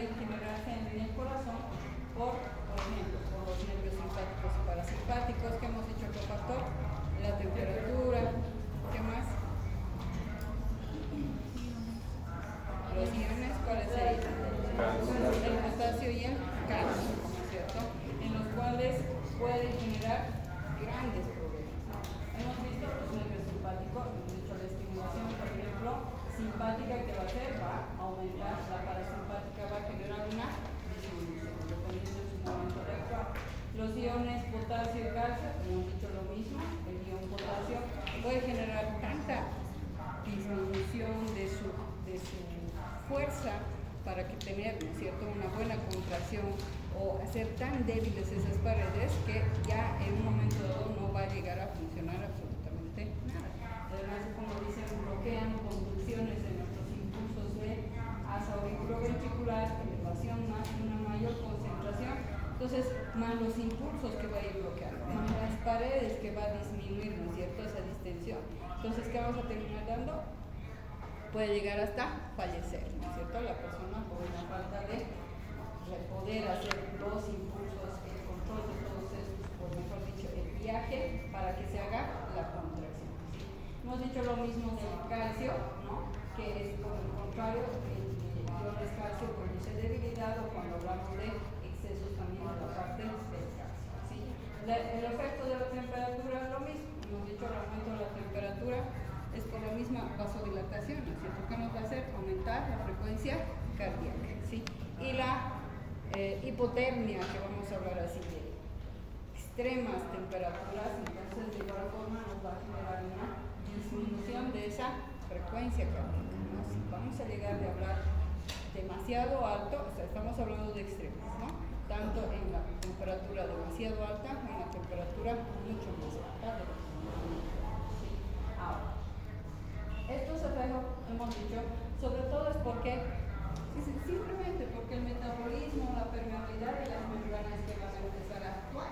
pueden generarse en el corazón por ejemplo, por los nervios simpáticos y parasimpáticos, que hemos dicho otro factor, la temperatura, ¿qué más? Los iones, ¿cuáles serían? El potasio y el calcio, ¿no es cierto? En los cuales pueden generar grandes problemas, ¿no? Hemos visto los nervios simpáticos, hemos dicho la estimulación, por ejemplo, simpática que va a hacer, va a aumentar, la parasimpática va a generar una disminución, dependiendo de su momento de actuar. Los iones potasio y calcio, hemos dicho lo mismo, el ion potasio puede generar tanta disminución de su fuerza para que tener, ¿no es cierto?, una buena contracción o hacer tan débiles esas paredes que ya en un momento dado no va a llegar a funcionar absolutamente nada. Además, como dicen, bloquean conducciones de nuestros impulsos de asa auriculoventricular, elevación más una mayor concentración, entonces más los impulsos que va a ir bloqueando, más las paredes que va a disminuir, ¿no es cierto?, esa distensión. Entonces, ¿qué vamos a terminar dando? Puede llegar hasta fallecer, ¿no es cierto?, la persona por una falta de poder hacer los impulsos, el control de todos estos, por mejor dicho, el viaje para que se haga la contracción, ¿sí? Hemos dicho lo mismo del calcio, ¿no?, que es por el contrario, el ion calcio produce debilidad, o cuando hablamos de excesos también de la parte del calcio, ¿sí? El efecto de la temperatura es lo mismo. Hemos dicho el aumento de la temperatura es por la misma vasodilatación, ¿no es cierto?, que nos va a hacer aumentar la frecuencia cardíaca, ¿sí? Y la hipotermia, que vamos a hablar así de extremas temperaturas, entonces de igual forma nos va a generar una disminución de esa frecuencia cardíaca, ¿no? Si vamos a llegar de hablar demasiado alto, o sea, estamos hablando de extremos, ¿no?, tanto en la temperatura demasiado alta como en la temperatura mucho más alta de la ¿sí? Ahora, estos efectos, hemos dicho, sobre todo es porque simplemente porque el metabolismo, la permeabilidad de las membranas que van a empezar a actuar,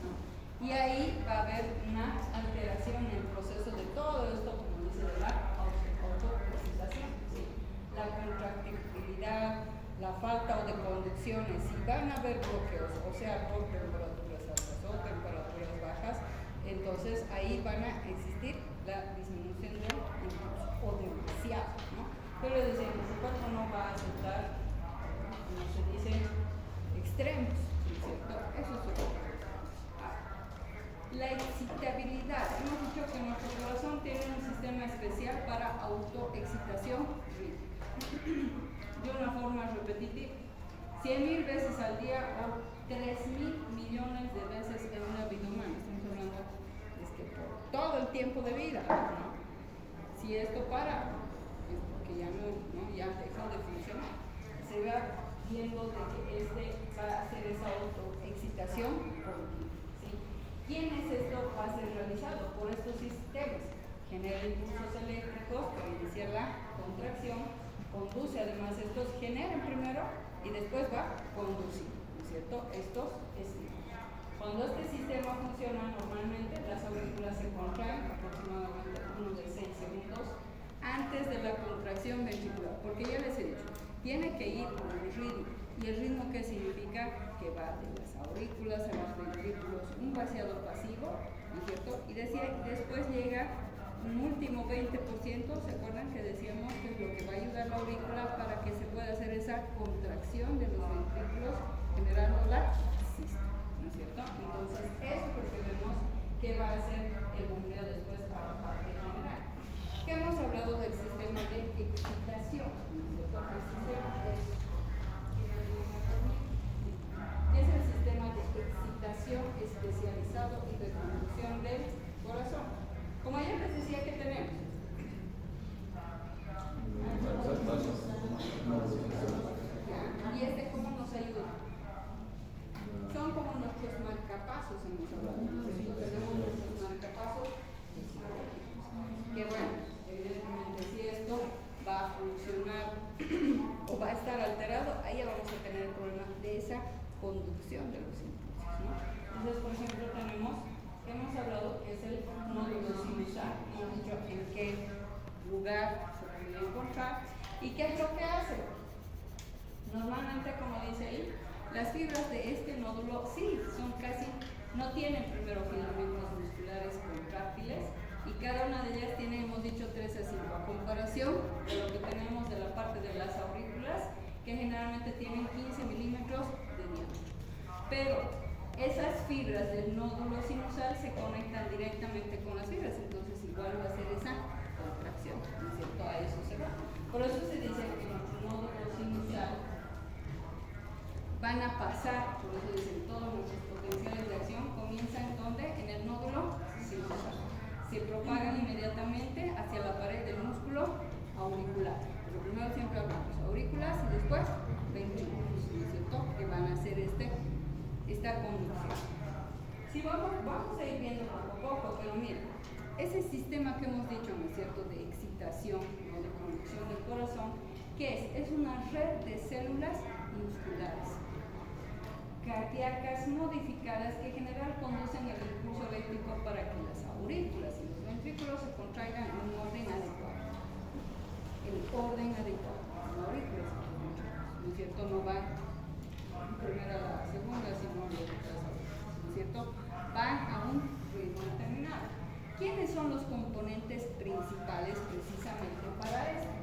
¿no? Y ahí va a haber una alteración en el proceso de todo esto, como dice, de la autoexcitación, ¿sí? La contractibilidad, la falta de conducciones, si van a haber bloqueos, o sea, por temperaturas altas o temperaturas bajas, entonces ahí van a existir la disminución del impulso, o demasiado, ¿no? Pero decimos, el cuerpo no va a aceptar, como se dice, extremos, ¿no es cierto? Eso es otro cosa. La excitabilidad. Hemos dicho que nuestro corazón tiene un sistema especial para autoexcitación rítmica. De una forma repetitiva, 100.000 veces al día o 3.000 millones de veces en una vida humana. Estamos hablando por todo el tiempo de vida, ¿no? Si esto para, es porque ya ya dejó de funcionar. Se va viendo de que va a hacer esa autoexcitación continua, ¿sí? ¿Quién es esto? Va a ser realizado por estos sistemas. Genera impulsos eléctricos para iniciar la contracción, conduce además estos, generan primero y después va a conducir, ¿no es cierto?, estos estímulos. Cuando este sistema funciona normalmente, las aurículas se contraen aproximadamente unos de 6 segundos antes de la contracción ventricular, porque ya les he dicho, tiene que ir con el ritmo. ¿Y el ritmo qué significa? Que va de las aurículas a los ventrículos, un vaciado pasivo, ¿no es cierto? Y después llega un último 20%, ¿se acuerdan que decíamos que es lo que va a ayudar la aurícula para que se pueda hacer esa contracción de los ventrículos, generando la sístole, ¿no es cierto? Entonces, eso es lo que vemos que va a hacer el bombeo después para la parte general. ¿Qué hemos hablado del sistema de excitación? ¿No es cierto? El sistema es el sistema de excitación especializado y de conducción del corazón. Como ya les decía, ¿qué tenemos? ¿Y cómo nos ayuda? Son como nuestros marcapasos, hemos hablado. Tenemos nuestros marcapasos, que bueno, evidentemente si esto va a funcionar o va a estar alterado, ahí vamos a tener el problema de esa conducción de los impulsos, ¿no? Entonces, por ejemplo, hemos hablado que es el nódulo sinusal, hemos dicho en qué lugar se puede encontrar y qué es lo que hace. Normalmente, Las fibras de este nódulo sí son casi, no tienen primero filamentos musculares contráctiles y cada una de ellas tiene, hemos dicho, 3 a 5, a comparación de lo que tenemos de la parte de las aurículas, que generalmente tienen 15 milímetros de diámetro. Pero esas fibras del nódulo sinusal se conectan directamente con las fibras, entonces igual va a ser esa contracción, ¿no es cierto? A eso se va. Por eso se dice que nuestro nódulo sinusal van a pasar, por eso dicen todos nuestros potenciales de acción comienzan ¿dónde? En el nódulo sinusal. Se propagan inmediatamente hacia la pared del músculo auricular. Pero primero siempre hablamos aurículas y después ventrículos, ¿no es cierto? Que van a hacer esta conducción. Sí, vamos a ir viendo poco a poco, pero miren, ese sistema que hemos dicho, ¿no es cierto?, de excitación o de conducción del corazón, ¿qué es? Es una red de células musculares cardíacas modificadas que en general conducen el impulso eléctrico para que las aurículas y los ventrículos se contraigan en un orden adecuado. El orden adecuado. La aurícula, ¿no es cierto? No va primero a la segunda, sino a las otras aurículas, ¿no es cierto? Van a un ritmo determinado. ¿Quiénes son los componentes principales precisamente para esto?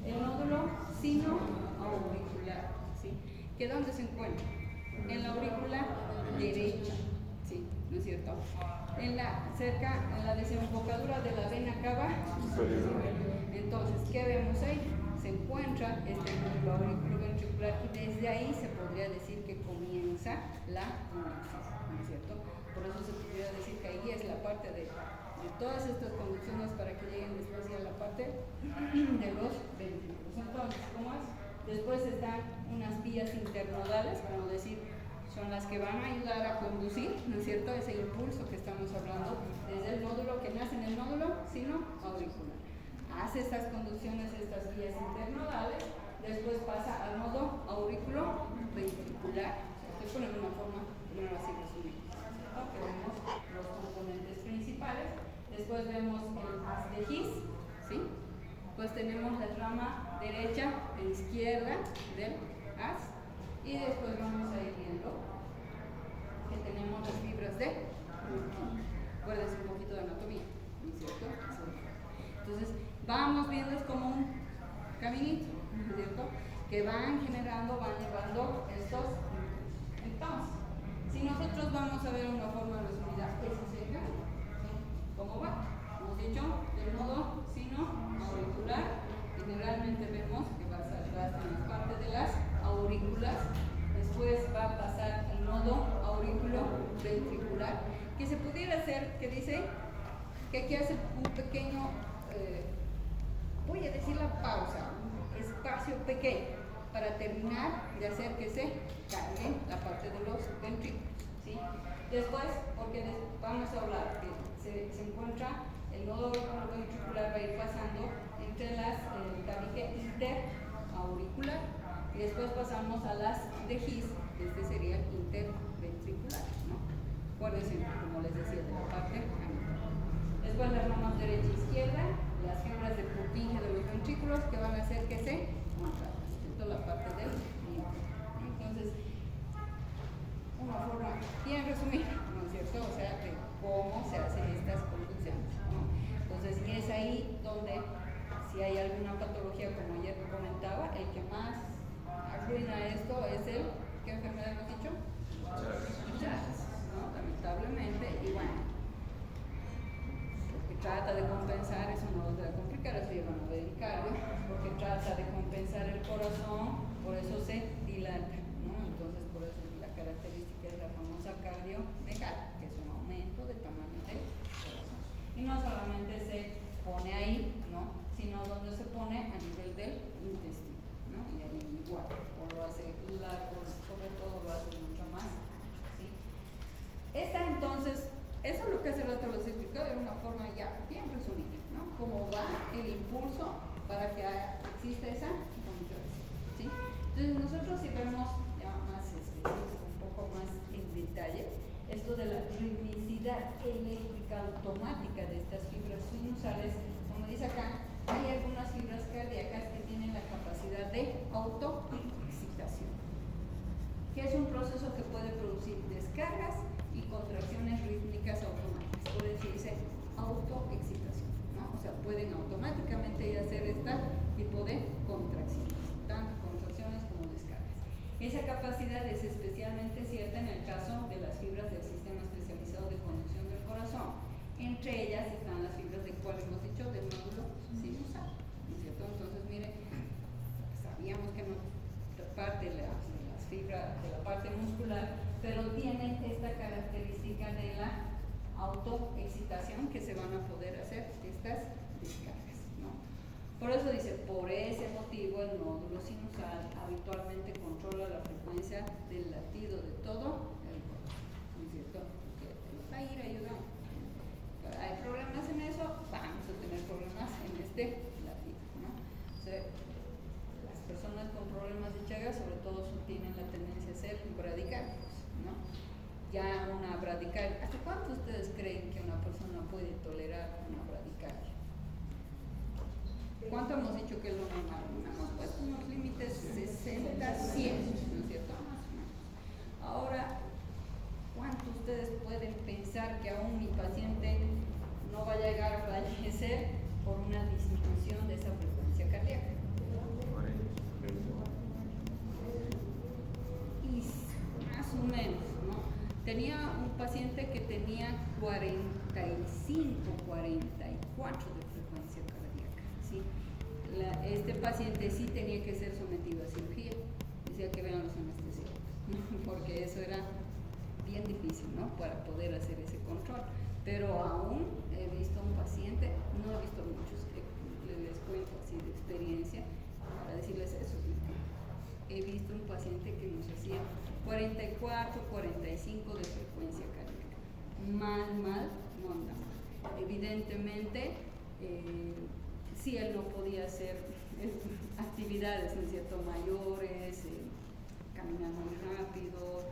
El nódulo sino-auricular, ¿sí? ¿Que dónde se encuentra? En la aurícula derecha, ¿sí? ¿No es cierto? En la desembocadura de la vena cava superior. Entonces, ¿qué vemos ahí? Se encuentra este nódulo auriculoventricular y desde ahí se podría decir que comienza la conducción, ¿no es cierto? Por eso se podría decir que ahí es la parte de todas estas conducciones para que lleguen después a la parte de los ventrículos. Entonces, ¿cómo es? Después están unas vías internodales, como decir, son las que van a ayudar a conducir, ¿no es cierto?, ese impulso que estamos hablando desde el nódulo que nace en el nódulo sino-auricular. Hace estas conducciones, estas vías internodales, después pasa al nodo aurículo ventricular. Estoy poniendo una forma, primero así resumida, que vemos los componentes principales. Después vemos el haz de His, ¿sí? Pues tenemos la rama derecha e izquierda del haz y después vamos a ir viendo que tenemos las fibras de Purkinje. Acuérdense un poquito de anatomía, ¿no es cierto? Entonces vamos viendo, es como un caminito, ¿no es cierto?, que van generando, van llevando estos impulsos. Entonces, si nosotros vamos a ver una forma resumida, ese es el camino, ¿sí? ¿Cómo va? Hemos dicho, del nodo sino-auricular, generalmente vemos que va a salir hasta en la parte de las aurículas, después va a pasar el nodo aurículo-ventricular, que se pudiera hacer, que dice que aquí hace un pequeño, voy a decir la pausa, un espacio pequeño, para terminar de hacer que se cargue la parte de los ventrículos, ¿sí? Después, porque vamos a hablar que se encuentra el nodo ventricular, va a ir pasando entre las tabique interauricular y después pasamos a las de His, que este sería el interventricular, ¿no? Acuérdense, como les decía, de la parte anterior. Después las ramas derecha e izquierda, las fibras de Purkinje de los ventrículos que van a hacer que se contraigan. Esto es la parte del líquido. Entonces, una forma bien resumida, ¿no es cierto? O sea, de cómo se hacen estas conducciones, ¿no? Entonces, y es ahí donde, si hay alguna patología, como ayer comentaba, el que más arruina esto es el, ¿qué enfermedad hemos dicho? Chagas, ¿no? Lamentablemente, y bueno, porque trata de compensar, eso no lo debe complicar, eso ya van a ver el cardio, porque trata de compensar el corazón, por eso se dilata, ¿no? Entonces, por eso la característica es la famosa cardiomegalia, que es un aumento del tamaño del corazón. Y no solamente se pone ahí, ¿no?, sino donde se pone a nivel del intestino, ¿no? Y ahí igual, o lo hace largo, sobre todo lo hace mucho más, ¿sí? Esta entonces, eso es lo que hace rato les explicó de una forma ya bien resumida, ¿no? Cómo va el impulso para que exista esa contracción, ¿sí? Entonces nosotros si vemos ya más un poco más en detalle, esto de la ritmicidad eléctrica automática de estas fibras sinusales, como dice acá, hay algunas fibras cardíacas que tienen la capacidad de autoexcitación. ¿Qué proceso que puede producir descargas y contracciones rítmicas automáticas. Por eso dice autoexcitación, ¿no? O sea, pueden automáticamente hacer este tipo de contracciones, tanto contracciones como descargas. Esa capacidad es especialmente cierta en el caso de las fibras del sistema especializado de conducción del corazón. Entre ellas están las fibras de cuál hemos dicho, del nódulo sinusal, ¿no es cierto? Entonces, mire, sabíamos que no parte de las fibras de la parte muscular, pero tienen esta característica de la autoexcitación, que se van a poder hacer estas descargas, ¿no? Por eso dice, por ese motivo el nódulo sinusal habitualmente controla la frecuencia del latido de todo el cuerpo, ¿no es cierto? Porque va a ir ayudando. Hay problemas en eso, vamos a tener problemas en este latido, ¿no? O sea, las personas con problemas de Chagas sobre todo tienen la tendencia a ser bradicáricos, ¿no? Ya una bradicardia, ¿hasta cuánto ustedes creen que una persona puede tolerar una bradicardia? ¿Cuánto hemos dicho que es lo normal? Hemos puesto unos límites 60, 100, ¿no es cierto? Más o menos. Ahora, ¿cuánto ustedes pueden pensar que aún mi paciente no va a llegar a fallecer por una disminución de esa frecuencia cardíaca? Y más o menos, ¿no? Tenía un paciente que tenía 45, 44 de frecuencia cardíaca, ¿sí? Este paciente sí tenía que ser sometido a cirugía, decía que vean los anestesiólogos, porque eso era bien difícil, ¿no? Para poder hacer ese control. Pero aún he visto un paciente, no he visto muchos, les cuento así de experiencia, para decirles eso. He visto un paciente que nos hacía 44, 45 de frecuencia cardíaca. Mal, no andaba. Evidentemente, si él no podía hacer actividades, ¿no es cierto?, mayores, caminar muy rápido,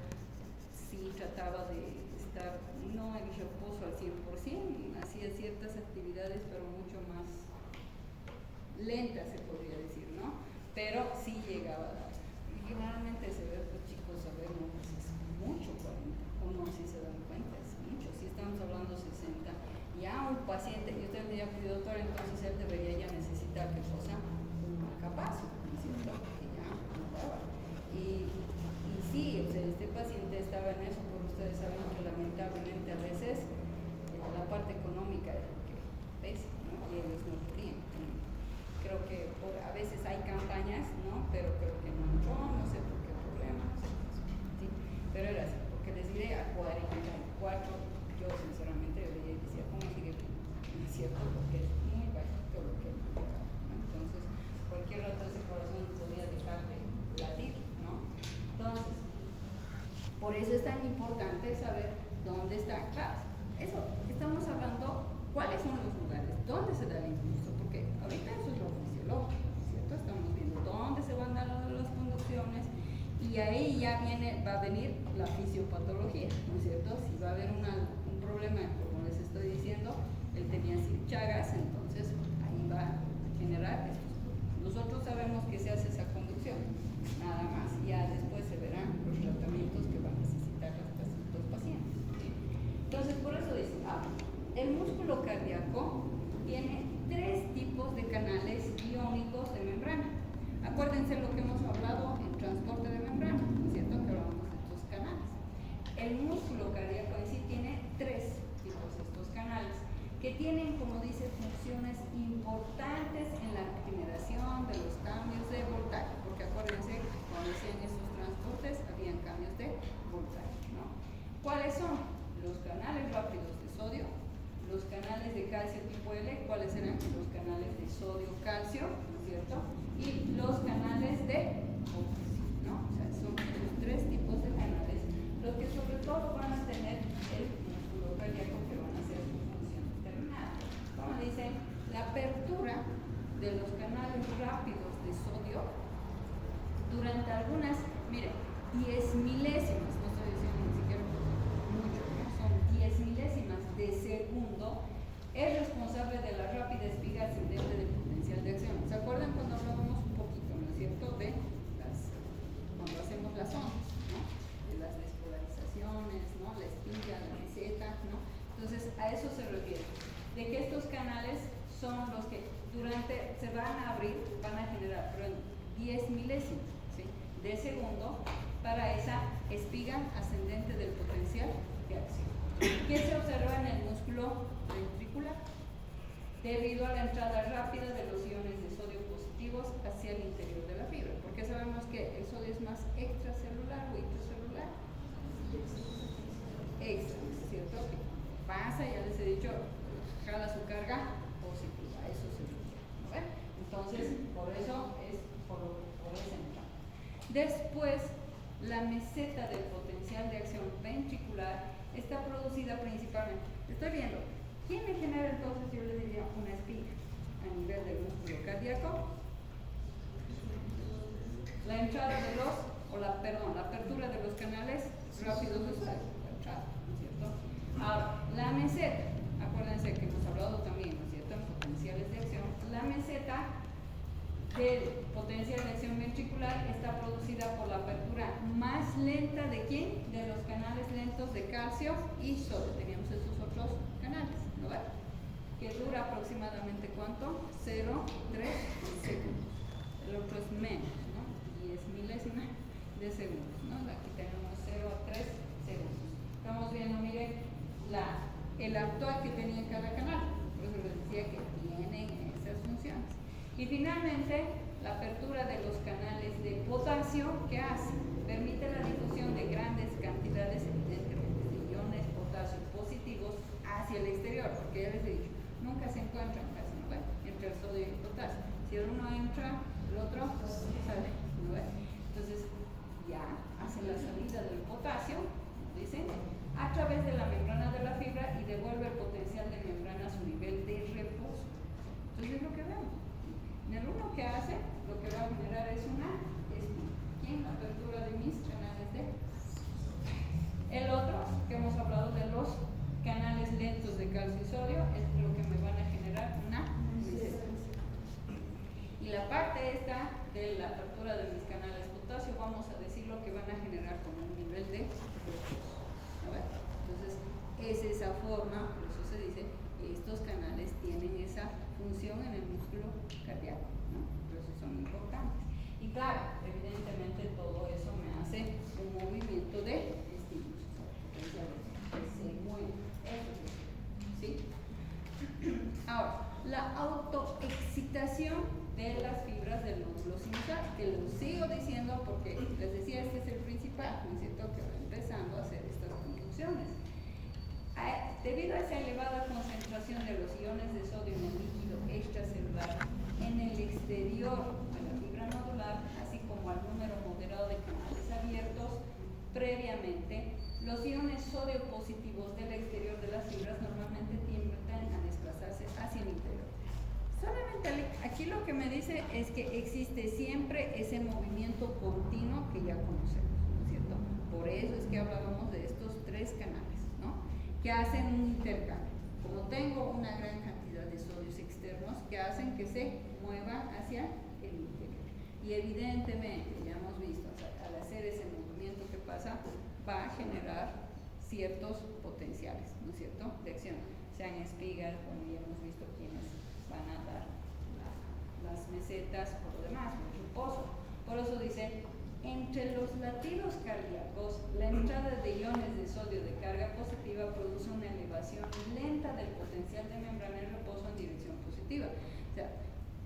sí trataba de estar, no en reposo al 100%, hacía ciertas actividades, pero mucho más lentas, se podría decir, ¿no? Pero sí llegaba a dar. Y generalmente se ve, los chicos sabemos, es mucho 40, uno sí se dan cuenta, es mucho. Si estamos hablando 60, ya un paciente, yo te diría que doctor, entonces él debería ya necesitar que cosa un marcapaso, ¿no es cierto? Que ya no daba. Y sí, o sea, este paciente estaba en eso, porque ustedes saben que lamentablemente a veces la parte económica es lo que pesa, ¿no? Y ellos no podían. Creo que a veces hay campañas, ¿no? Pero creo que no entró, no sé por qué problema, no sé por qué, ¿sí? Pero era así, porque les diré a 44, yo sinceramente decía, ¿cómo sigue? No es cierto, porque es muy bajito lo que llegaba, ¿no? Entonces, cualquier rato ese corazón podía dejar de latir, ¿no? Entonces, por eso es tan importante saber dónde está. Claro, eso, estamos hablando cuáles son los lugares, dónde se da el impulso, porque ahorita eso es lo fisiológico, ¿cierto? Estamos viendo dónde se van dando las conducciones y ahí ya va a venir la fisiopatología, ¿no es cierto? Si va a haber un problema, como les estoy diciendo, él tenía Chagas, entonces ahí va a generar estos problemas. Nosotros sabemos que se hace esa conducción, nada más, ya después se verán los tratamientos que van a necesitar los pacientes. Entonces, por eso dice, el músculo cardíaco tiene 3 tipos de canales iónicos de membrana. Acuérdense lo que hemos hablado en transporte de membrana, ¿no es cierto? Que hablamos de estos canales. El músculo cardíaco en sí tiene 3 tipos de estos canales, que tienen, como dice, funciones importantes en la generación de los cambios de voltaje, porque acuérdense, cuando hacían esos transportes, habían cambios de voltaje, ¿no? ¿Cuáles son? Los canales rápidos de sodio, los canales de calcio tipo L, ¿cuáles eran? Los canales de sodio-calcio, ¿no es cierto? Y los canales de potasio, ¿no? O sea, son los 3 tipos de canales, los que sobre todo van a tener el músculo cardíaco, que van a hacer su función determinada. Como dicen, la apertura de los canales rápidos de sodio durante algunas, mire, 10 milésimas, no estoy diciendo ni siquiera mucho, ¿no? Son 10 milésimas de segundo, es responsable de la rápida espiga ascendente del potencial de acción. ¿Se acuerdan cuando hablábamos un poquito, ¿no es cierto?, de cuando hacemos las ondas, ¿no? De la ¿no? La espiga, la meseta, ¿no? Entonces, a eso se refiere. De que estos canales son los que se van a abrir, van a generar, pero en 10 milésimas, ¿sí?, de segundo para esa espiga ascendente del potencial de acción. ¿Qué se observa en el músculo ventricular? Debido a la entrada rápida de los iones de sodio positivos hacia el interior de la fibra, porque sabemos que el sodio es más extracelular o intracelular. Extra, ¿cierto? Que pasa, ya les he dicho, jala su carga positiva, eso se refiere, ¿no ven? Entonces, por eso es por esa entrada. Después, la meseta del potencial de acción ventricular está producida principalmente, estoy viendo, ¿quién me genera entonces? Yo le diría una espiga a nivel del músculo cardíaco. La entrada de la apertura de los canales rápidos de la entrada, ¿no es cierto? Ahora, la meseta, acuérdense que hemos hablado también, ¿no es cierto?, en potenciales de acción. La meseta del potencial de acción ventricular está producida por la apertura más lenta ¿de quién? De los canales lentos de calcio y sodio. Teníamos esos otros canales, ¿no ven? Que dura aproximadamente ¿cuánto? 0,3 segundos. El otro es menos, ¿no? 10 milésimas de segundos, ¿no? Aquí tenemos 0,3 segundos. Estamos viendo, miren, el actual que tenía cada canal. Por eso les decía que tienen esas funciones. Y finalmente, la apertura de los canales de potasio, ¿qué hace? Permite la difusión de grandes cantidades, evidentemente, de iones potasio positivos hacia el exterior, porque ya les he dicho, nunca se encuentran casi, ¿no ven?, entre el sodio y el potasio. Si el uno entra, el otro sale, ¿no ven? Entonces, ya hace la salida del potasio, dicen, a través de la membrana de la fibra y devuelve el potencial de membrana a su nivel de reposo. Entonces, es lo que vemos. En el uno que hace, lo que va a generar es una espiga. ¿Quién? La apertura de mis canales de. El otro, que hemos hablado de los canales lentos de calcio y sodio, es lo que me van a generar una meseta. Y la parte esta de la apertura de mis canales potasio, vamos a decir lo que van a generar como un nivel de reposo. Entonces, es esa forma, por eso se dice que estos canales tienen esa función en el músculo cardíaco, ¿no? Por eso son importantes. Y claro, evidentemente todo eso me hace un movimiento de estímulos, que se mueve, ¿sí? Ahora, la autoexcitación de las fibras del nódulo sinusal, que lo sigo diciendo porque les decía, este es el principal, ¿no es cierto?, que va empezando a hacer estas conclusiones. Debido a esa elevada concentración de los iones de sodio en el líquido extracelular en el exterior de la fibra nodular, así como al número moderado de canales abiertos previamente, los iones sodio positivos del exterior de las fibras normalmente tienden a desplazarse hacia el interior. Solamente aquí lo que me dice es que existe siempre ese movimiento continuo que ya conocemos, ¿no es cierto? Por eso es que hablábamos de estos tres canales, ¿no?, que hacen un intercambio. Como tengo una gran cantidad de sodios externos que hacen que se muevan hacia el interior. Y evidentemente, ya hemos visto, o sea, al hacer ese movimiento que pasa, va a generar ciertos potenciales, ¿no es cierto?, de acción. Sean espigas, como ya hemos visto quienes van a dar las mesetas, por lo demás, el reposo. Por eso dice, entre los latidos cardíacos, la entrada de iones de sodio de carga positiva produce una elevación lenta del potencial de membrana en reposo en dirección positiva. O sea,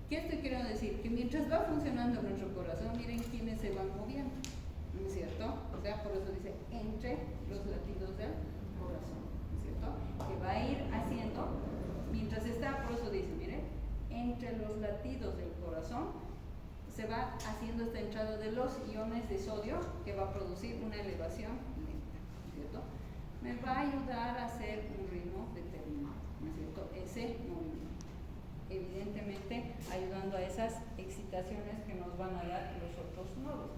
¿qué estoy queriendo decir? Que mientras va funcionando nuestro corazón, miren quiénes se van moviendo, ¿no es cierto? O sea, por eso dice, entre los latidos del corazón, ¿no es cierto?, que va a ir haciendo, mientras está, por eso dice, miren, entre los latidos del corazón, se va haciendo esta entrada de los iones de sodio que va a producir una elevación lenta, ¿no es cierto? Me va a ayudar a hacer un ritmo determinado, ¿no es cierto?, ese movimiento. Evidentemente ayudando a esas excitaciones que nos van a dar los otros nódulos.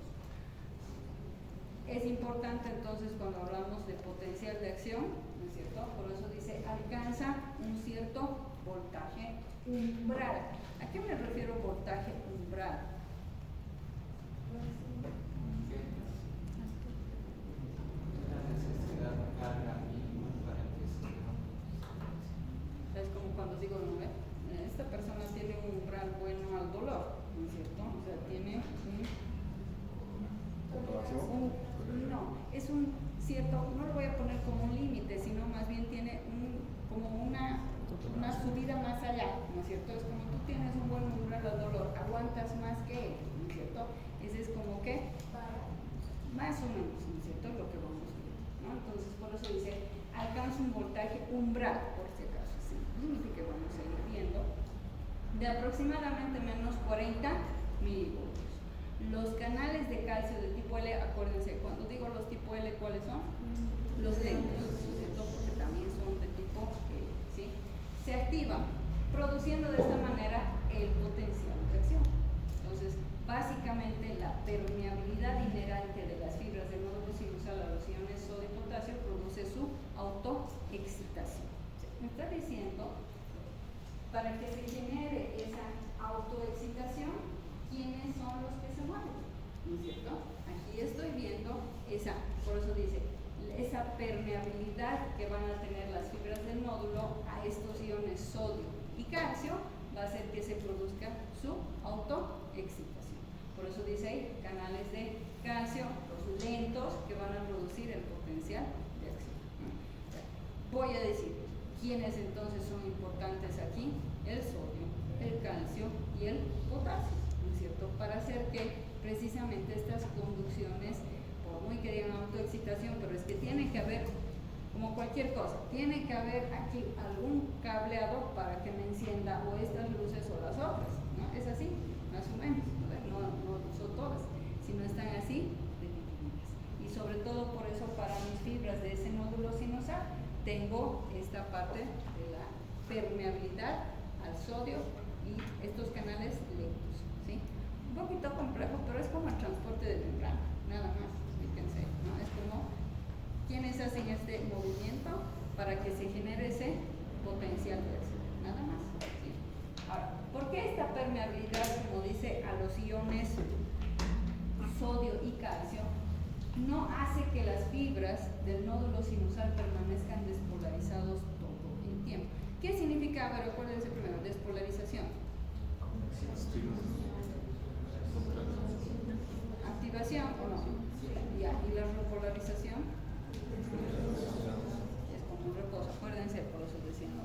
Es importante entonces cuando hablamos de potencial de acción, ¿no es cierto?, por eso dice alcanza un cierto voltaje umbral. ¿A qué me refiero voltaje umbral? La necesidad local dolor, ¿no es cierto? O sea, tiene no, es un cierto, no lo voy a poner como un límite, sino más bien tiene como una subida más allá, ¿no es cierto? Es como tú tienes un buen umbral de dolor, aguantas más que él, ¿no es cierto? Ese es como que, más o menos, ¿no es cierto? Lo que vamos a ver, ¿no? Entonces, por eso dice, alcanza un voltaje umbral, por si acaso, es el límite que vamos a ir viendo, de aproximadamente menos 40 milivoltios. Los canales de calcio de tipo L, acuérdense, cuando digo los tipo L, ¿cuáles son? Los lentos, ¿no es cierto? Porque también son de tipo L, ¿sí? Se activan, produciendo de esta manera el potencial de acción. Entonces, básicamente la permeabilidad inherente de las fibras del nódulo sinusal a los iones sodio y potasio produce su autoexcitación. Me está diciendo, para que se genere esa autoexcitación, ¿quiénes son los que se mueven? ¿No es cierto? Aquí estoy viendo por eso dice, esa permeabilidad que van a tener las fibras del nódulo a estos iones sodio y calcio va a hacer que se produzca su autoexcitación. Por eso dice ahí, canales de calcio, los lentos que van a producir el potencial de acción. Voy a decir, ¿quiénes entonces son importantes aquí? El sodio, el calcio y el potasio, ¿no es cierto? Para hacer que precisamente estas conducciones, por muy que digan autoexcitación, pero es que tiene que haber, como cualquier cosa, tiene que haber aquí algún cableado para que me encienda o estas luces o las otras, ¿no? Es así, más o menos, no son todas, sino están así definidas. Y sobre todo por eso para mis fibras de ese nódulo sinusal tengo esta parte de la permeabilidad al sodio y estos canales lentos, ¿sí? Un poquito complejo, pero es como el transporte de membrana, nada más, fíjense, ¿no? Es como quienes hacen este movimiento para que se genere ese potencial de acción, nada más, ¿sí? Ahora, ¿por qué esta permeabilidad, como dice, a los iones sodio y calcio no hace que las fibras del nódulo sinusal permanezcan despolarizados todo el tiempo? ¿Qué significa? A ver, acuérdense primero, despolarización. ¿Activación o no? Ya, ¿y la repolarización? Es como un reposo, acuérdense, por eso decía, ¿no?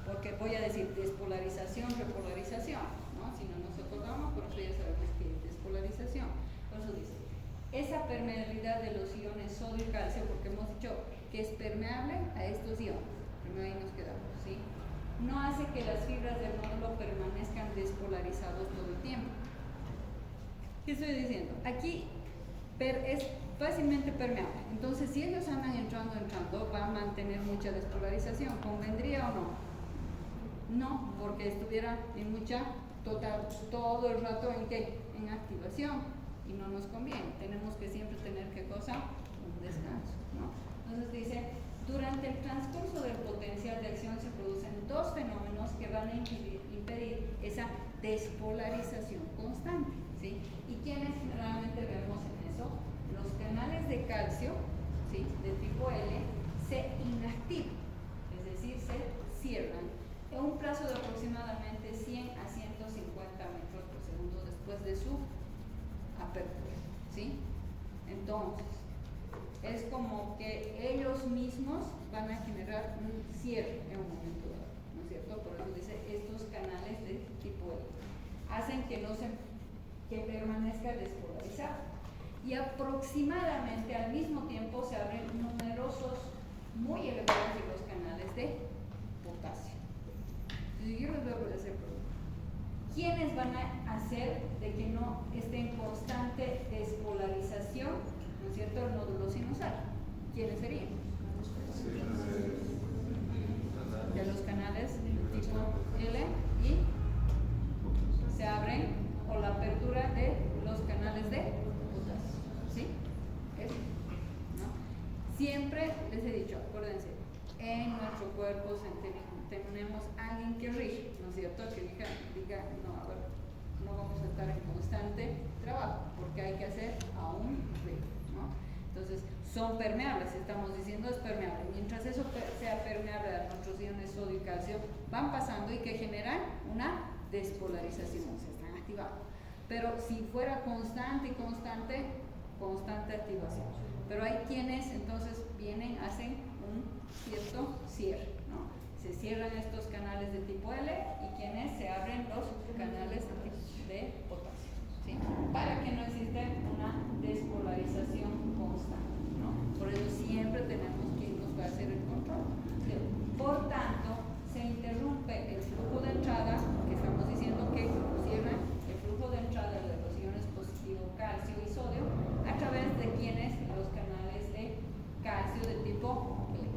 Porque voy a decir despolarización, repolarización, ¿no? Si no nos acordamos, por eso ya sabemos que es despolarización. Por eso dice, esa permeabilidad de los iones sodio y calcio, porque hemos dicho que es permeable a estos iones, primero ahí nos quedamos, ¿sí? No hace que las fibras del nódulo permanezcan despolarizados todo el tiempo. ¿Qué estoy diciendo? Aquí es fácilmente permeable, entonces si ellos andan entrando, va a mantener mucha despolarización. ¿Convendría o no? No, porque estuviera en mucha, todo el rato en ¿qué? En activación, y no nos conviene. Tenemos que siempre tener, ¿qué cosa? Un descanso, ¿no? Entonces dice, durante el transcurso del potencial de acción se producen dos fenómenos que van a impedir esa despolarización constante, ¿sí? ¿Y quiénes generalmente vemos en eso? Los canales de calcio, ¿sí? De tipo L se inactivan, es decir, se cierran en un plazo de aproximadamente 100 a 150 metros por segundo después de su apertura, ¿sí? Entonces, es como que ellos mismos van a generar un cierre en un momento dado, ¿no es cierto? Por eso dice, estos canales de tipo L hacen que permanezca despolarizado. Y aproximadamente al mismo tiempo se abren numerosos, muy elevados de los canales de potasio. Entonces, yo les voy a hacer preguntas. ¿Quiénes van a hacer de que no esté en constante despolarización, ¿no es cierto?, el nódulo sinusal? ¿Quiénes serían? De los canales tipo L y se abren, o la apertura de los canales de potasio, ¿sí? ¿Es? ¿No? Siempre les he dicho, acuérdense, en nuestro cuerpo tenemos alguien que rige, ¿no es cierto? Que diga, no, a ver, no vamos a estar en constante trabajo, porque hay que hacer a un ritmo, ¿no? Entonces, son permeables, estamos diciendo es permeable. Mientras eso sea permeable a nuestros iones sodio y calcio, van pasando y que generan una despolarización, se están activado. Pero si fuera constante, constante activación. Pero hay quienes entonces vienen, hacen un cierto cierre, ¿no? Se cierran estos canales de tipo L y quienes se abren los canales de potasio, ¿sí? Para que no exista una despolarización constante, ¿no? Por eso siempre tenemos que irnos a hacer el control. ¿Sí? Por tanto, se interrumpe el flujo de entrada, que estamos diciendo que cierra el flujo de entrada de los iones positivo calcio y sodio a través de quienes los canales de calcio de tipo L.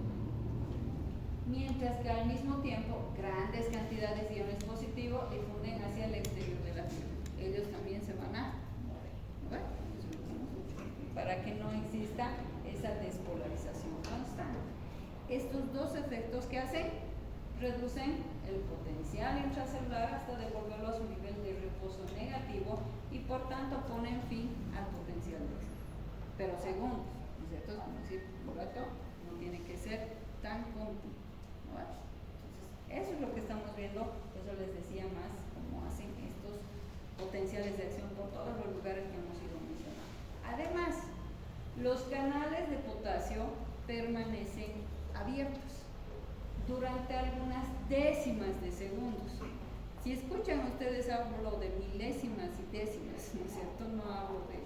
Mientras que al mismo tiempo grandes cantidades de iones positivos difunden hacia el exterior de la fibra. Ellos también se van a mover, para que no exista esa despolarización constante. Estos dos efectos que hacen, reducen el potencial intracelular hasta devolverlo a su nivel de reposo negativo y por tanto ponen fin al potencial de éxito. Pero según, ¿no es cierto? Es como decir, correcto, no tiene que ser tan continuo. ¿No? Entonces, eso es lo que estamos viendo, por eso les decía más cómo hacen estos potenciales de acción por todos los lugares que hemos ido mencionando. Además, los canales de potasio permanecen abiertos durante algunas décimas de segundos. Si escuchan ustedes, hablo de milésimas y décimas, ¿no es cierto? No hablo de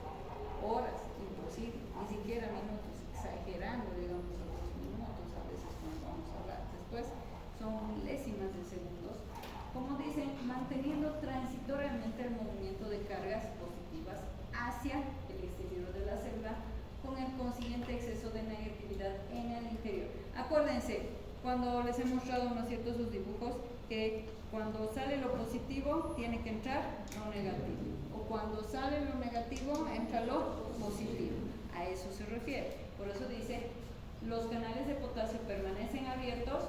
horas, imposible, ni siquiera minutos, exagerando, digamos, a los minutos a veces cuando vamos a hablar. Después son milésimas de segundos, como dicen, manteniendo transitoriamente el movimiento de cargas positivas hacia el exterior de la célula, con el consiguiente exceso de negatividad en el interior. Acuérdense, cuando les he mostrado, ¿no es cierto?, sus dibujos, que cuando sale lo positivo tiene que entrar lo negativo, o cuando sale lo negativo entra lo positivo. A eso se refiere. Por eso dice, los canales de potasio permanecen abiertos,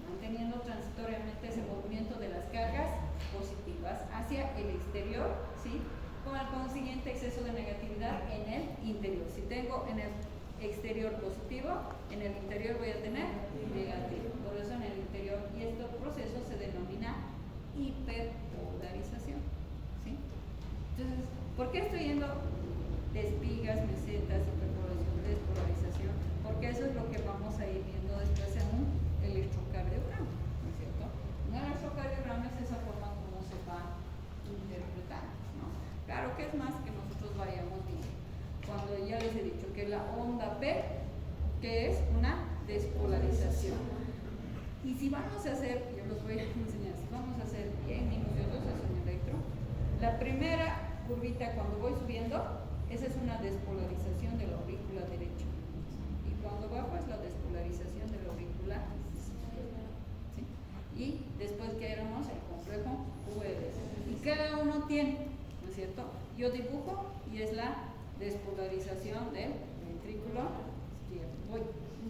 manteniendo transitoriamente ese movimiento de las cargas positivas hacia el exterior, ¿sí?, con el consiguiente exceso de negatividad en el interior. Si tengo en el exterior positivo, en el interior voy a tener negativo. Por eso en el interior, y este proceso se denomina hiperpolarización, ¿sí? Entonces, ¿por qué estoy yendo de espigas, mesetas, hiperpolarización, despolarización? Porque eso es lo que vamos a ir viendo después en un electrocardiograma, ¿no es cierto? Un electrocardiograma es esa forma como se va interpretando, ¿no? Claro que es más que nosotros vayamos viendo. Cuando ya les he dicho que la onda P, que es una despolarización. Y si vamos a hacer, yo los voy a enseñar, si vamos a hacer bien minuciosos, es un electro, la primera curvita cuando voy subiendo, esa es una despolarización de la aurícula derecha. Y cuando bajo es la despolarización de la aurícula izquierda. ¿Sí? Y después que éramos el complejo VD. Y cada uno tiene, ¿no es cierto? Yo dibujo y es la despolarización del ventrículo izquierdo. Voy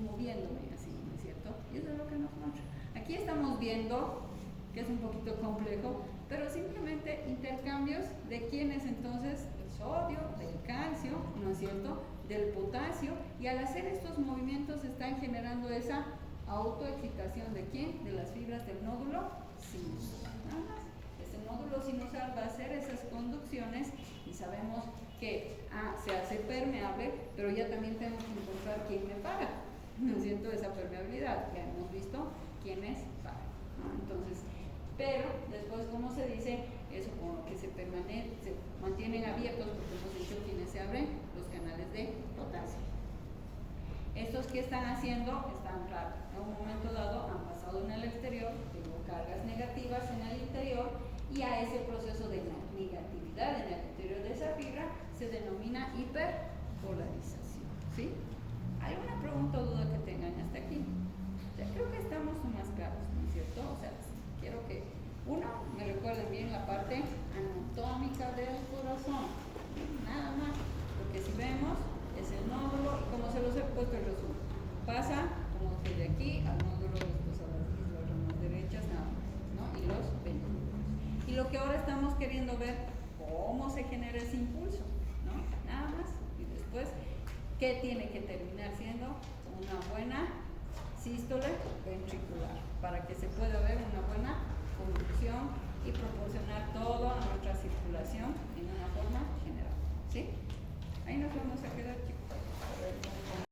moviéndome así, ¿no es cierto? Y eso es lo que nos muestra. Aquí estamos viendo, que es un poquito complejo, pero simplemente intercambios de quién es entonces el sodio, del calcio, ¿no es cierto?, del potasio, y al hacer estos movimientos están generando esa autoexcitación de quién, de las fibras del nódulo sinusal. Nada más. Este nódulo sinusal va a hacer esas conducciones y sabemos que se hace permeable, pero ya también tenemos que encontrar quién me paga, ¿no es cierto?, esa permeabilidad. Ya hemos visto quiénes pagan, ¿no? Entonces, pero después, ¿cómo se dice? Eso con lo que se mantienen abiertos, porque hemos dicho quiénes se abren, los canales de potasio. Estos que están haciendo, están, claro, en un momento dado han pasado en el exterior, tengo cargas negativas en el interior, y a ese proceso de negatividad en el interior de esa fibra se denomina hiperpolarización, ¿sí? ¿Alguna pregunta o duda que tengan hasta aquí? Ya creo que estamos más claros, ¿no es cierto? O sea, quiero que uno me recuerden bien la parte anatómica del corazón, nada más, porque si vemos es el nódulo, y como se los he puesto el resumen, pasa como que de aquí al nódulo, después a las ramas derechas, nada más, ¿no? Y los ventrículos. Y lo que ahora estamos queriendo ver, cómo se genera ese impulso, ¿no? Nada más. Y después, ¿qué tiene que terminar siendo? Una buena sístole ventricular, para que se pueda ver una buena conducción y proporcionar toda nuestra circulación en una forma general. ¿Sí? Ahí nos vamos a quedar, chicos.